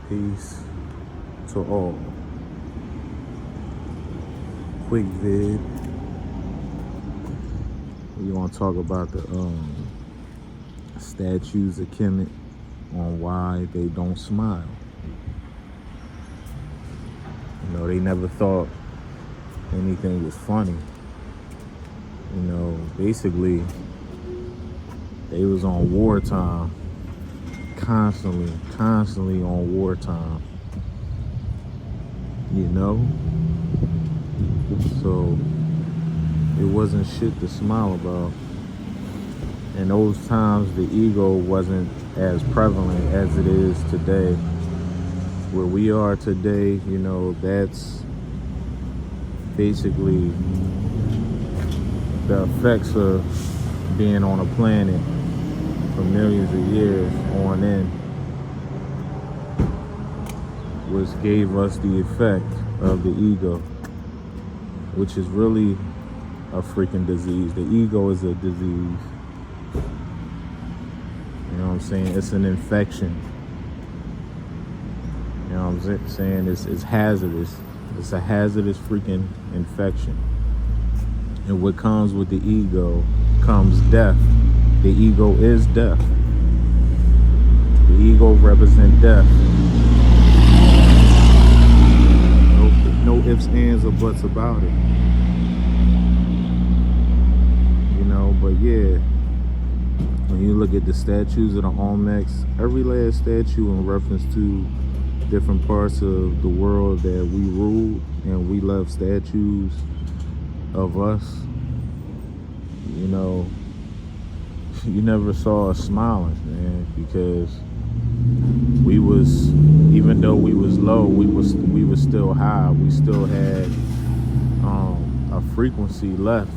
Peace to all. Quick vid. We're gonna talk about the statues of Kemet on why they don't smile. You know, they never thought anything was funny. You know, basically they was on wartime, constantly on wartime. You know? So it wasn't shit to smile about. In those times, the ego wasn't as prevalent as it is today. Where we are today, you know, that's basically the effects of being on a planet for millions of years on end, which gave us the effect of the ego, which is really a freaking disease. The ego is a disease. You know what I'm saying? It's an infection. You know what I'm saying? It's hazardous. It's a hazardous freaking infection. And what comes with the ego comes death. The ego is death. The ego represents death. No ifs, ands, or buts about it. You know, but yeah, when you look at the statues of the Olmecs, every last statue in reference to different parts of the world that we ruled, and we left statues of us, you know, you never saw us smiling, man, because we was, even though we was low, we was still high. We still had a frequency left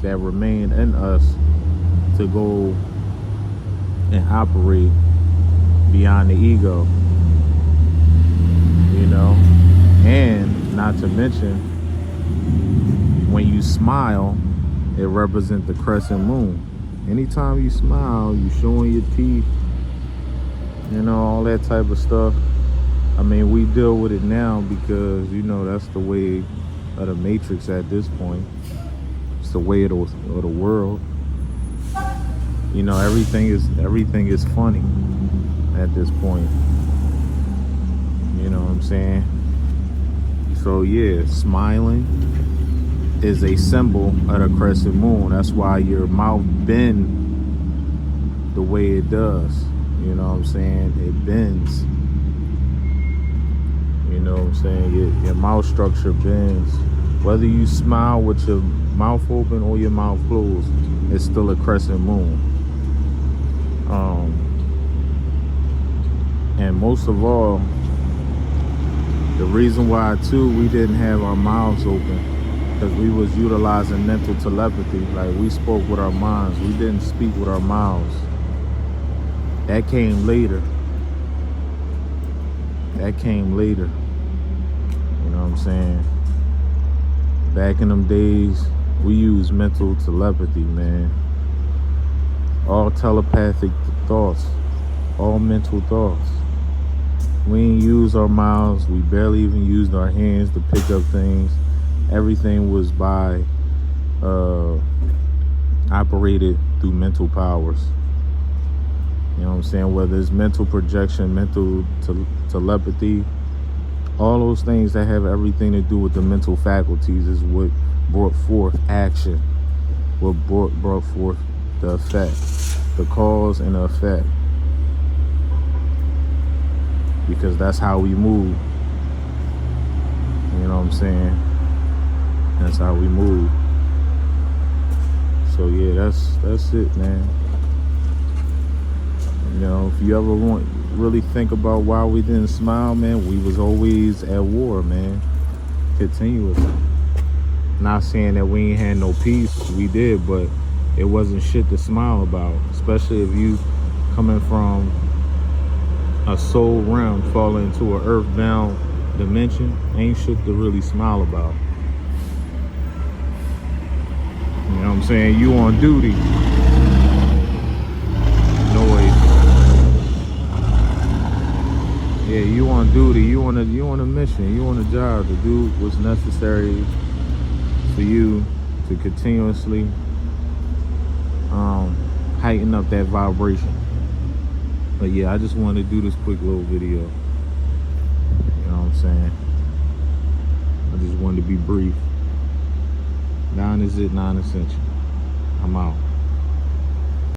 that remained in us to go and operate beyond the ego, you know. And not to mention, when you smile, it represents the crescent moon. Anytime you smile, you showing your teeth, you know, all that type of stuff. I mean, we deal with it now because, you know, that's the way of the matrix at this point. It's the way of the world. You know, everything is funny at this point. You know what I'm saying? So yeah, smiling is a symbol of the crescent moon. That's why your mouth bends the way it does. You know what I'm saying? It bends. You know what I'm saying? Your mouth structure bends. Whether you smile with your mouth open or your mouth closed, it's still a crescent moon. And most of all, the reason why too we didn't have our mouths open, because we was utilizing mental telepathy. Like, we spoke with our minds, we didn't speak with our mouths. That came later. You know what I'm saying? Back in them days, we used mental telepathy, man. All telepathic thoughts, all mental thoughts. We didn't use our mouths. We barely even used our hands to pick up things. Everything was by operated through mental powers. You know what I'm saying? Whether it's mental projection, mental telepathy, all those things that have everything to do with the mental faculties is what brought forth action. What brought forth the effect, the cause and the effect. Because that's how we move. You know what I'm saying? That's how we move. So yeah, that's it, man. You know, if you ever really think about why we didn't smile, man, we was always at war, man. Continuously. Not saying that we ain't had no peace, we did, but it wasn't shit to smile about. Especially if you coming from a soul realm, falling into an earthbound dimension, ain't shit to really smile about. You know what I'm saying? You on duty. Noise. Yeah, you on duty, you on a mission, you on a job to do what's necessary for you to continuously heighten up that vibration. But yeah, I just wanted to do this quick little video. You know what I'm saying? I just wanted to be brief. 9 is it, 9 essential. I'm out.